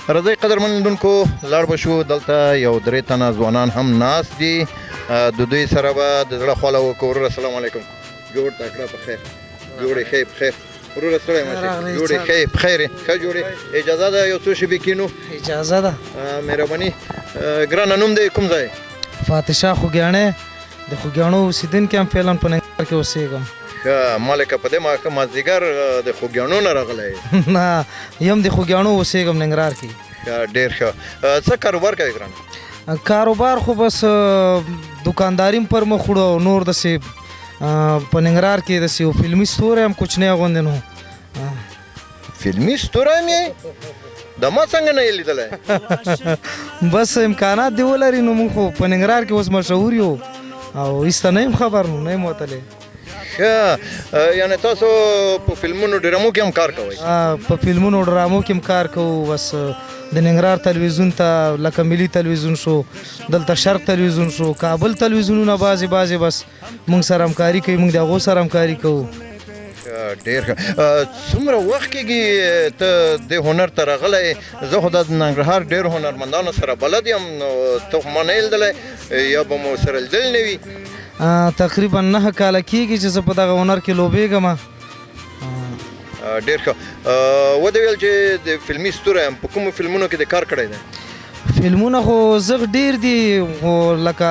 راځئ قدرمن لیدونکو لاړ به شو دلته یو درې تنه ځوانان هم ناست دي د دوی سره به د زړه خواله وکړو. وروره السلام علیکم. جوړ تکړه په خیر جوړې ښې په خیر وروره ستړی مه شې جوړې ښې په خیر یې ښه جوړې اجازه ده یو څو شېبې کښېنو اجازه ده مهرباني ګرانه نوم دی کوم ځای فاتح شاه خوږیاڼی د خوږیاڼو اوسېدونکی یم فعلا په ننګرهار کې اوسېږم ښه مالکه په دې مازدیګر د خوږیاڼو نه راغلی نه یم د خوږیاڼو اوسېږم ننګرهار کې ښه ډېر ښه څه کاروبار کوې ګرانه کاروبار خو بس دکانداري پر مخ وړو او نور داسې په ننګرهار کې داسې یو فلمي ستوری یم کوچنی غوندې نو فلمي ستوری یم یې د ما څنګه نه یې لیدلی بس امکانات دې ولري نو موږ خو په ننګرهار کې اوس مشهور یو او ایسته نه یم خبر نو نه یم وتلی ښه یعنې تاسو په فلمونو ډرامو کې هم کار کوئ په فلمونو ډرامو کې هم کار کوو بس د ننګرهار تلویزیون ته لکه ملي تلویزیون شو دلته شرق تلویزیون شو کابل تلویزیونونه بعضې بس موږ سره همکاري کوي موږ د هغو سره همکاري کوو ډېر ښه څومره وخت کېږي ته دې هنر ته راغلی زه خو د ننګرهار ډېر هنرمندانو سره بلد یم نو ته خو ما نه یې لیدلی یا به مو سره لیدل نه وي تقریبا 9 کاله کېږي چې زه په دغه هنر کې لوبېږم ډېر ښه ودې ویل چې د فلمي ستوری یم په کومو فلمونو کې د کار کړی دی فلمونه خو زغ ډېر دي خو لکه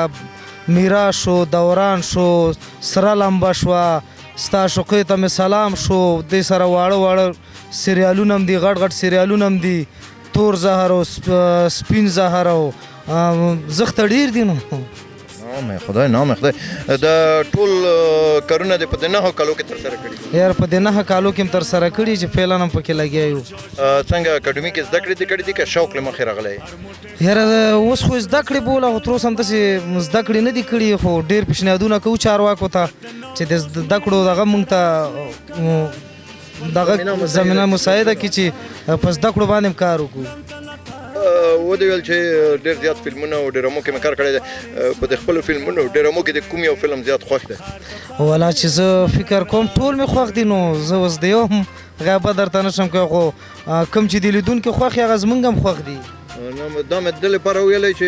میرا شو دوران شو سره لمبه شوه ستا شوقۍ ته مې سلام شو دې سره واړه سریالونه هم دي غټ سریالونه هم دي تور زهر او سپین زهر او زښته ډېر دي نو نام خدای د ټول کارونه دې په دې 9 کالو کې ترسره کړي یار په دې 9 کالو کې هم ترسره کړي چې فعلا هم پکې لګیا یو څنګه اکاډمي کې زده کړې دې کړي دي که شوق له مخې راغلی یاره اوس خو زده کړې بوله خو تر اوسه هم داسې زده کړې نه دي کړي خو ډېر پیشنهادونه کوو چارواکو ته چې د زده کړو دغه موږ ته دغه زمینه مساعده کړي چې په زده کړو باندې هم کار وکړو ودې ویل چې ډېر زیات فلمونه او ډرامو کې مې کار کړی دی په د خپلو فلمونو او ډرامو کې د کوم یو فلم زیات خوښ دی والا چې زه فکر کوم ټول مې خوښ دي نو زه اوس د یو هم غیبه درته نه شم کوی خو کوم چې د لیدونکي خوښ یې هغه زموږ هم خوښ دي دا مې د دې لپاره ویلی چې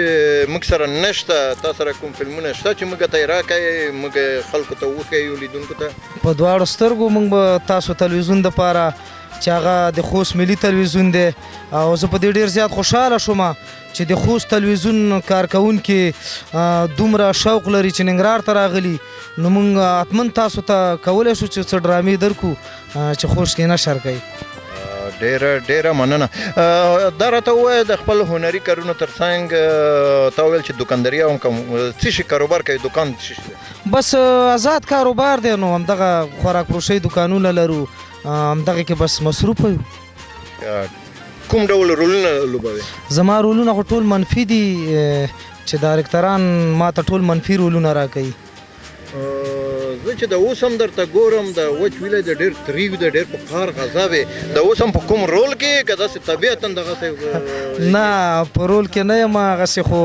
موږ سره نشته تا سره کوم فلمونه شته چې موږ ته یې راکړئ موږ خلکو ته وښیو لیدونکو ته په دواړو سترګو موږ به تاسو تلویزیون دپاره چې هغه د خوست ملي تلویزیون دی او زه په دې ډېر زیات خوشحاله شوم چې د خوست تلویزیون کارکوونکي دومره شوق لري چې ننګرهار ته راغلي نو موږ حتما تاسو ته کولی شو چې څه ډرامې درکړو چې خوست کې نشر کوي ډېره مننه دا راته ووایه د خپل هنري کارونو تر څنګ تا وویل چې دوکانداري هم کوم څه شي کاروبار کوي دوکان څه شي بس آزاد کاروبار دی نو همدغه خوراک فروشۍ دوکانونه لرو همدغه کې بس مصروفه یو کوم ډول رولونه لوبوي زما رولونه خو ټول منفي دي چې ډایرکټران ما ته ټول منفي رولونه راکوي زه چې د اوس هم درته ګورم د وچ ویلی د ډېر تریو د ډېر په قهر غضب د اوس هم په کوم رول کې که داسې طبیعتا دغسې نه په رول کې نه یم هغسې خو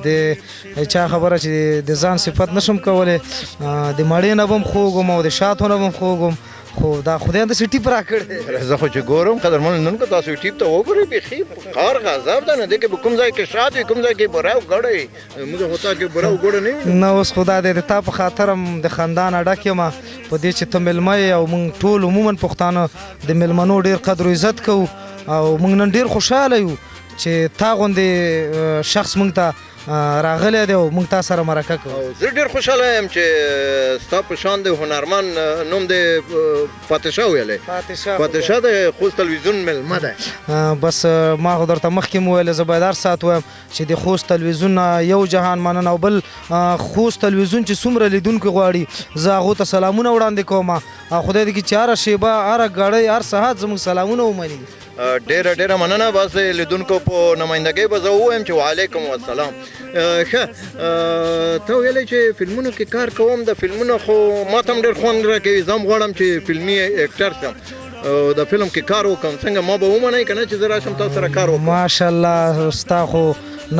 د چا خبره چې د ځان صفت نشم کولی د مړې نه به هم خوږم او د شاتو نه به هم خوږم خو دا خدای داسې ټیپ راکړی زه خو چې ګورم قدرمن لیدونکو تاسو ټیپ ته وګورئ بیخي قهر غضب ده نه دی کې به کوم ځای کې شات وي کوم ځای کې بوره او ګډه وي موږ خو تا کې بوره او ګوډه نه وي نه اوس خو دا دی د تا په خاطر هم د خاندان ډک یم په دې چې ته میلمه یې او موږ ټول عموما پښتانه د میلمنو ډېر قدر و عزت کوو او موږ نن ډېر خوشحاله یو چې تا غوندې شخص موږ ته راغلی دی او موږ تا سره مرکه کوو زه ډېر خوشحاله یم چې ستا په شان د هنرمن نوم د فاتح شاه ویلی فاتح شاه د خوست تلویزیون میلمه دی بس ما خو درته مخکې مو ویلی زه باید هر ساعت وایم چې د خوست تلویزیون یو جهان مننه او بل خوست تلویزیون چې څومره لیدونکي غواړي زه هغو ته سلامونه وړاندې کوم خدای دې کړي چې هره شیبه هره ګړۍ هر ساعت زموږ سلامونه ومني ډېره مننه بس لیدونکو په نمایندګۍ به زه ووایم چې وعلیکم السلام ښه ته ویلی چې فلمونو کې کار کوم د فلمونو خو ما ته هم ډېر خوند راکوي زه هم غواړم چې فلمي اکټر شم د فلم کې کار وکړم څنګه ما به ومنئ که نه چې زه راشم تاسو سره کار وکړم ماشاءالله ستا خو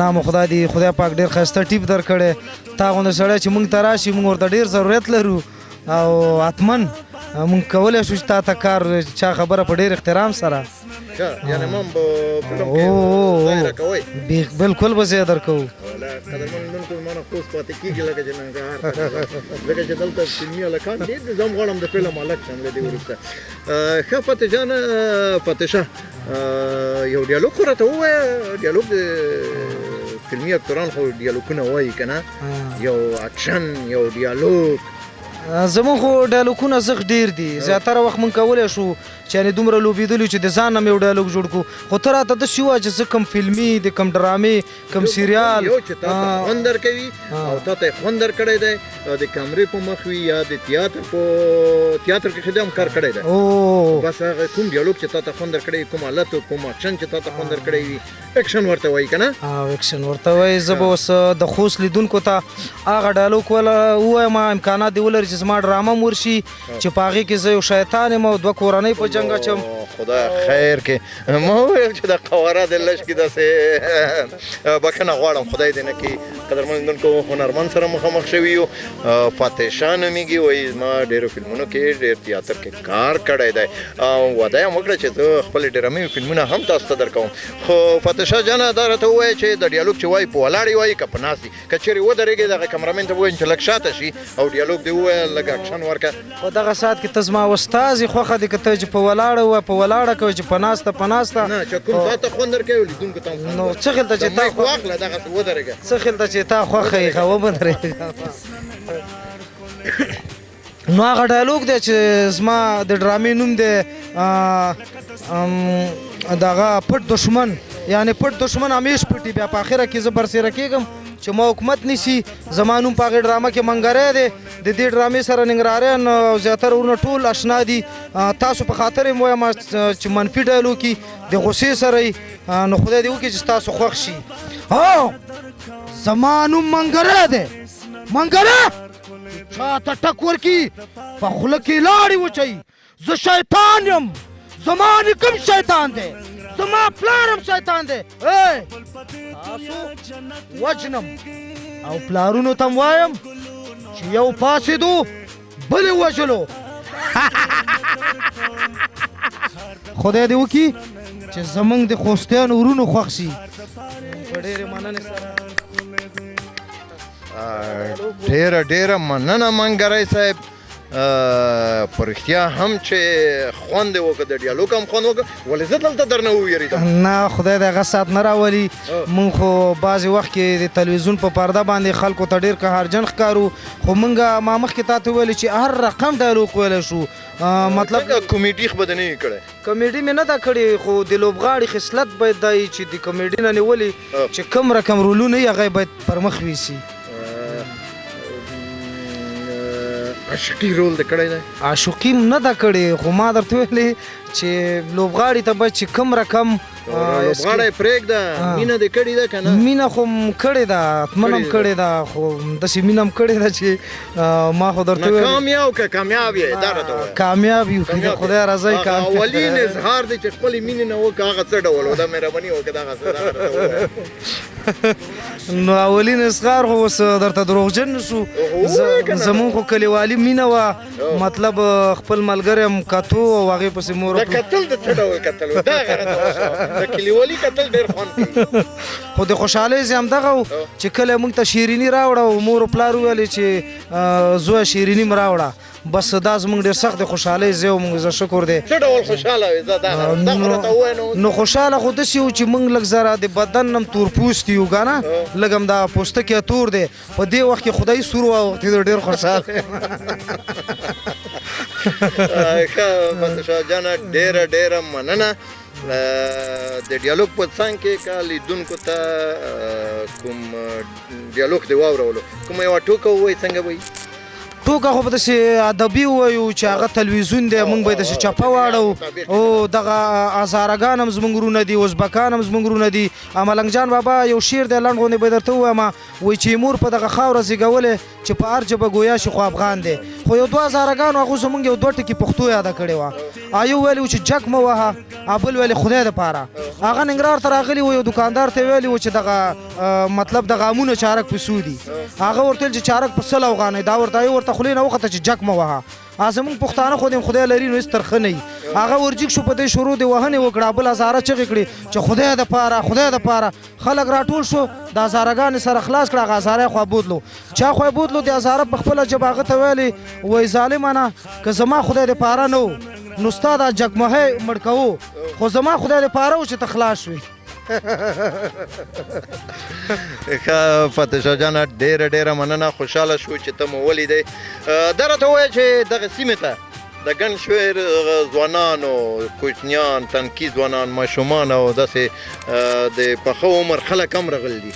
نام خدای دی خدای پاک ډېر ښایسته ټیپ درکړی تا غوندې سړی چې موږ ته راشي موږ ورته ډېر ضرورت لرو او حتما موږ کولی شو چې تا ته کار چا خبره په ډېر احترام سره ښه یعنې ما هم په فلم کې ځای راکوئ بالکل به ځای درکوو قدرمن لیدونکو زما نه خوست پاتې کېږي لکه چې ننګرهار ځکه چې دلته فلمي هلکان ډېر دي زه هم غواړم د فلم هلک شم له دې وروسته ښه فتح جانه فتح شاه یو ډیالوګ خو راته ووایه ډیالوګ د فلمي اکتران خو ډیالوګونه وایي که نه یو اکشن یو ډیالوګ زمون خو ډایلوګونه زغ ډیر دي زیاتره وخت مونږ کولی شو چې یعنې دومره لوبېدلي چې د ځان نه مې یو ډایلوګ جوړ کړو خو ته راته داسې ووایه چې زه کوم فلمي د کوم ډرامې کوم سیریال یو چې تا ته خوند درکوي او تا ته یې خوند درکړی دی د کامرې په مخ وي یا د تیاتر کې خو دې هم کار کړی دی بس هغه کوم ډیالوګ چې تا ته خوند درکړی کوم حالت کوم اکشن چې تا ته خوند درکړی وي اکشن ورته وایي که نه اکشن ورته وایي زه به اوس د خوست لیدونکو ته هغه ډایلوګ ووایم امکانات دې ولري چې زما ډرامه م ورشي چې په هغې کې زه یو شیطان یم او دوه کورنۍ په جنګ اچم خدای خیر کې ما وویل چې د قواره د لش کې داسې بښنه غواړم خدای دې نه کړي قدرمن لیدونکو هنرمند سره مخامخ شوي یو فتح شاه نومیږي وایي زما ډېرو فلمونو کې ډېر تیاتر کې کار کړی دی وعده یې هم وکړه چې زه خپلې ډرامې فلمونه هم تاسو ته درکوم خو فتح شاه جانه دا راته ووایه چې د ډیالوګ چې وایي په ولاړې وایي که په ناست دي که چېرې ودرېږې دغه کمرامین ته ووایم چې لږ شاته شي او ډیالوګ دې ووایه لږ اکشن ورکړه په دغه ساعت کې ته زما استاد یې خوښه دي که ته چې په ولاړه وه په ولاړه کوې چې په ناسته په ناسته نه چې کوم تا ته خوند درکوي لیدونکو ته هم خوند نو څه خیال ته چې تا واخله دغسې ودرېږه څه خیال ته چې تا خوښه یې ښه وبدرېږه نو هغه ډایلوګ دی چې زما د ډرامې نوم دی دغه پټ دشمن یعنې پټ دشمن همیش پټي بیا په اخره کې زه برسېره کېږم چې ما حکومت نیسي زما نوم په هغې ډرامه کې منګری دی د دې ډرامې سره ننګرهاریان او زیاتره ورونه ټول اشنا دي تاسو په خاطر یې م وایم چې منفي ډایلوګ کې د غصې سره یې نو خدای دې وکړي چې ستاسو خوښ شي هو زما نوم منګری دی منګری چا ته ټک ورکي په خوله کې لاړې وچوي زه شیطان یم زما نیکه هم شیطان دی زما پلار هم شیطان دی تاسو وجنم او پلارونو ته م وایم چې یو پاسېدو بل یې وژلو خدای دې وکړي چې زموږ د خوستیانو ورونو خوښ شي په ډېرې مننې سره ډېره مننه منګری صاحب په رښتیا هم چې خوند یې وکړه د ډیالوګ هم خوند وکړه ولې زه دلته درنه وویرېدم نه خدای د هغه ساعت نه راولي مونږ خو بعضې وخت کې د تلویزیون په پرده باندې خلکو ته ډېر قهرجن ښکارو خو مونږ ما مخکې تا ته ویلي چې هر رقم ډایلوګ ویلی شو مطلب کمیډي خو به دې نه وي کړی کمیډي مې نه ده کړې خو د لوبغاړي خصلت باید دا وي چې د کمیډي نه نیولي چې کوم رقم رولونه یې هغه باید پر مخ ویسي عاشقي رول دې کړی دی عاشقي نه ده کړې خو ما درته ویلې چې لوبغاړي ته باید چې کوم رقم لوبغاړی پرېږده مینه دې کړې ده که نه مینه خو کړې ده حتمن هم کړې ده خو داسې مینه هم کړې ده چې ما خو درته ویل ناکام یې او که کامیاب یې دا راته ووایه کامیاب یو د خدای رضا یې اولین اظهار دی چې خپلې مینې نه وکړه هغه څه ډول و دا مهرباني وکړه دغه څه راته ووایه نو اولین اظهار خو اوس درته دروغجن نه شو زمونږ خو کلیوالي مینه وه مطلب خپل ملګری هم کتو او هغې پسې مور د کتل د څه ډول کتل و دا هغه راته وښیه د کلیوالي کتل ډېر خوند کوي خو د خوشحالۍ ځای همدغه و چې کله موږ ته شیریني راوړه او مور و پلار وویلې چې زویه شیریني م راوړه بس دا زموږ ډېر سخت د خوشحالۍ ځای و موږ زه شکر دی څه ډول خوشحاله وې زه دا راته ووایه نو خوشحاله خو داسې و چې موږ لږ ذره د بدن هم تورپوستي یو که نه لږ هم دا پوستکی تور دی په دې وخت کې خدای سور واوښتېدو ډېر خوشحاله ښه فتح شاه جانه ډېره مننه د ډیالوګ په څنګ کې که لیدونکو ته کوم ډیالوګ دې واورولو کومه یوه ټوکه ووایي څنګه به وي ټوکه خو به داسې ادبي ووایو چې هغه تلویزیون دی موږ به یې داسې چپه واړو او دغه هزارهګان هم زموږ ورونه دي ازبکان هم زموږ ورونه دي ملنګ جان بابا یو شعر دی لنډ غوندې به یې درته ووایم وایي چې مور په دغه خاوره زیږولی چې په هر ژبه ګویا شي خو افغان دی خو یو دوه هزارهګانو هغو زموږ یو دوه ټکي پښتو یاده کړې وه یو ویلي و چې جګ مه وهه بل ویلې خدای دپاره هغه ننګرهار ته راغلي و یو دوکاندار ته ویلي و چې دغه مطلب د غامونه چارک په څو دي هغه ورته ویل چې چارک په 100 افغانۍ دا ورته خولې نه وخته چې جګ مه وهه زمونږ پښتانه خو دې خدای لري نو هېڅ ترخه نه وي هغه ورجیک شو په دې شروع د وهنې وکړه بل هزاره چغې کړې چې خدای دپاره خدای دپاره خلک راټول شو د هزارهګانې سره خلاص کړه هغه هزاره یې خوا بوتلو چا خوا یې بوتلو د هزاره په خپله ژبه هغه ته ویلې وایي ظالمانه که زما خدای دپاره نه و نو ستا دا جګمهی مړ کوو خو زما خدای دپاره و چې ته خلاص شوې ښه فتح شاه جانه ډېره مننه خوشحاله شو چې ته مو ولیدې دا راته ووایه چې دغه سیمې ته د ګڼ شمېر ځوانانو کوچنیان تنکي ځوانان ماشومان او داسې د پخه عمر خلک هم راغلي دي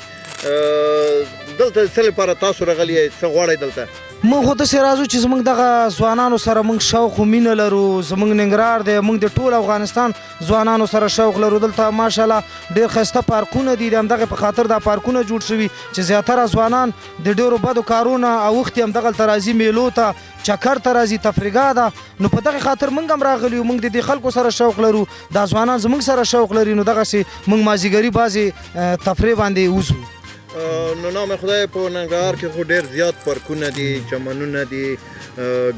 دلته څه لپاره تاسو راغلي یئ څه غواړئ دلته موږ خو داسې راځو چې زموږ دغه ځوانانو سره موږ شوق و مینه لرو زموږ ننګرهار دی موږ د ټول افغانستان ځوانانو سره شوق لرو دلته ماشاءالله ډېر ښایسته پارکونه دي د همدغې په خاطر دا پارکونه جوړ شوي چې زیاتره ځوانان د ډېرو بدو کارونه اوښتي همدغلته راځي میلو ته چکر ته راځي تفریحګاه ده نو په دغې خاطر موږ هم راغلي یو موږ د دې خلکو سره شوق لرو دا ځوانان زموږ سره شوق لري نو دغسې موږ مازدیګري بعضې تفریح باندې وځو نو نام خدای په ننګرهار کې خو ډېر زیات پارکونه دي چمنونه دي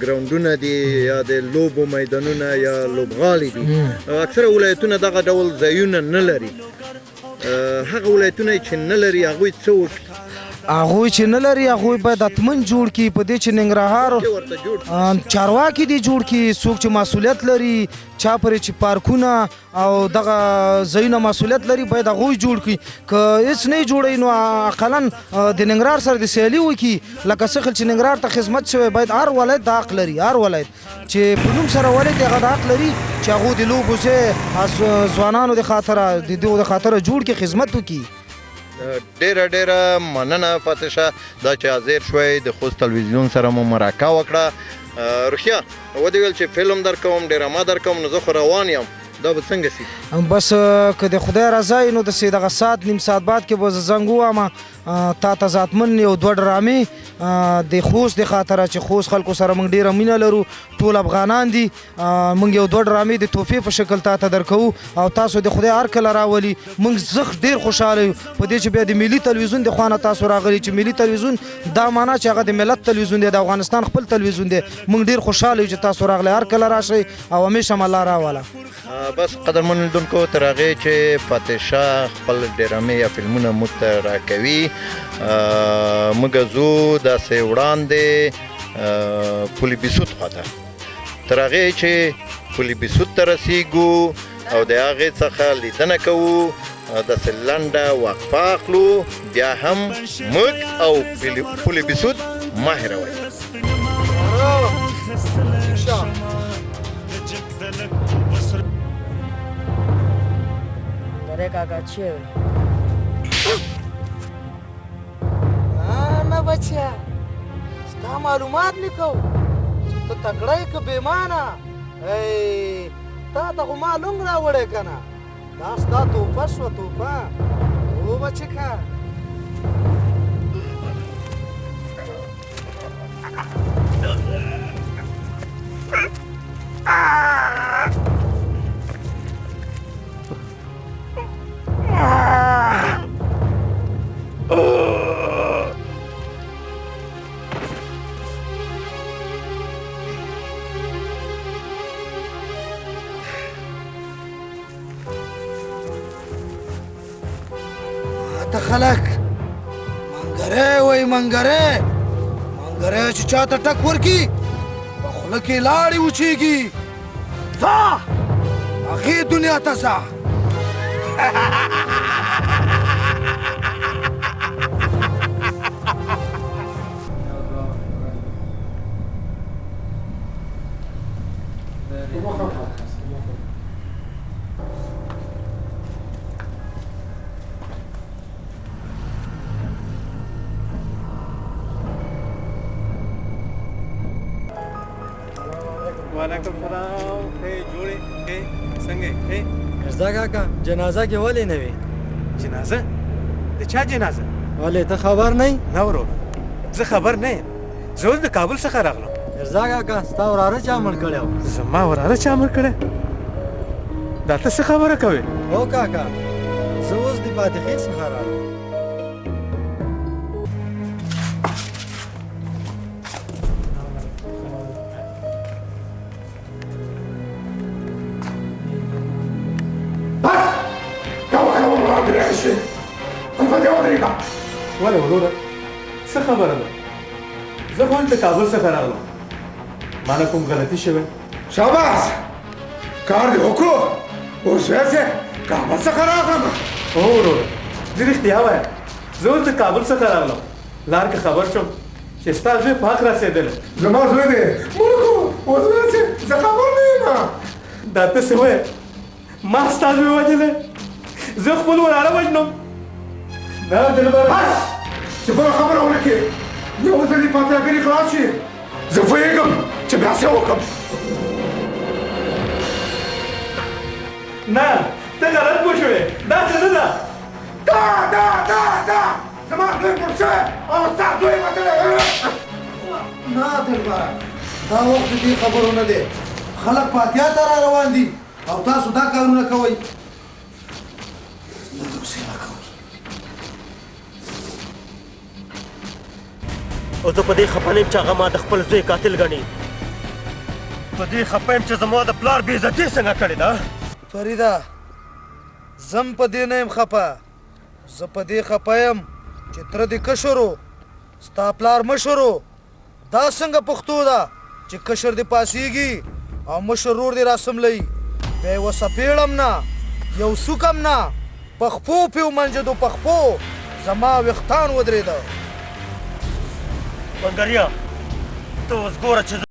ګراونډونه دي یا د لوبو میدانونه یا لوبغالي دي اکثره ولایتونه دغه ډول ځایونه نه لري هغه ولایتونه چې نه لري هغوی څه وکړي هغوی چې نه لري هغوی باید حتمن جوړ کړي په دې چې ننګرهار چارواکي دي جوړ کړي څوک چې مسؤلیت لري چا پرې چې پارکونه او دغه ځایونه مسؤلیت لري باید هغوی جوړ کړي که هېڅ نه یې جوړوي نو اقلا د ننګرهار سره د سیالي وکړي لکه څه چې ننګرهار ته خدمت شوی باید هر ولایت د حق لري هر ولایت چې په نوم سره ولایت هغه د حق لري چې هغوی د لوبو ځای ځوانانو د خاطره د دغو د خاطره جوړ کړي خدمت وکړي ډېره مننه فتح شاه دا چې حاضر شوی د خوست تلویزیون سره مو مرکه وکړه رښتیا ودې ویل چې فلم درکوم ډرامه درکوم نو زه خو روان یم دا به څنګه سي بس که د خدای رضا وي نو داسې دغه ساعت نیم ساعت بعد کې به زه زنګ ووهمه تا ته ذاتمن یو دوه ډرامې د خوست د خاطره چې خوست خلکو سره موږ ډېره مینه لرو ټول افغانان دي موږ یو دوه ډرامې د تحفې په شکل تا ته درکوو او تاسو د خدای هر کله راولي موږ زه ډېر خوشحاله یو په دې چې بیا د ملي تلویزیون د خوا نه تاسو راغلي چې ملي تلویزیون دا معنا چې هغه د ملت تلویزیون دی د افغانستان خپل تلویزیون دی موږ ډېر خوشحاله یو چې تاسو راغلی هر کله راشئ او همیشه م الله راوله بس قدرمن لیدونکو تر هغې چې فتح شاه خپل ډرامې یا فلمونه موږ ته راکوي موږ ځو داسې وړاندې پل بسود خواته تر هغې چې پل بسود ته رسیږو او د هغې څخه لیدنه کوو داسې لنډه وقفه اخلو بیا هم موږ او پل بسود مه هېروئ अरे काका अच्छी है ना बच्चा इसका मालूमात लिखो तो तगड़ा एक बेमाना ता तो मालूम रावड़े कना दास्ता तूफा स्व तूफा वो बच्चे का خلک منګری وای منګری چې چاته ټک ورکي په خوله کې لاړې وچیږي ځه هغې دنیا ته ځه वालेकुम सलाम جوړې څنګه مرزا کاکا جنازه کې ولې نه وي جنازه د چا جنازه ولې ته خبر نه نه ورو زه خبر نه یم زه اوس د کابل څخه راغلم مرزا کاکا ستا وراره چا مړ کړی و زما وراره چا مړ کړی دا ته څه خبره کوې هو کاکا زه اوس د فاتحې څخه راغلم ودرېږه. ولې وروره څه خبره ده؟ زه خو دلته کابل څخه راغلم. ما نه کوم غلطي شوې؟ شاباس کار دې وکړو. اوس ویسې کابل څخه راغلم. هو وروره زه رښتیا وایم زه اوس د کابل څخه راغلم. لار کې خبر شوم چې ستا زوی په حق رسېدلی. زما زوی دی ملکو. اوس ویسې زه خبر نه یم. دا ته څه وایې؟ ما ستا زوی وژلی؟ زه خپل وراره وژنم؟ نه دلبره بس چې بله خبره ونه کړې. یو ځل دې پاتراګري خلاص شي زه پوهېږم چې بیا څه وکړم. نه ته غلط پوه شوې. داسې نه ده. دا زما زوی مړ شوی او ستا زوی وتلی. نه دلبره دا وخت د دې خبرو نه دی. خلک په اتیا ته را روان دي او تاسو دا کارونه کوئ. لږ حوصله کوئ. او زه په دې خفه نه یم چې هغه ما د خپل زوی قاتل ګڼي. په دې خفه یم چې زما د پلار بې عزتي څنګه کړې ده. فریده زم په دې نه یم خفه. زه په دې خفه یم چې تره دې کشر و ستا پلار مشر و. دا څنګه پښتو ده چې کشر دې پاسېږي او مشر ورور دې راسملوي. بیا یې وسپېړم نه یو سوکم نه پخپو پې ومنجدو پخپو زما ویښتان ودرېده. بنګریا ته اوس ګوره چې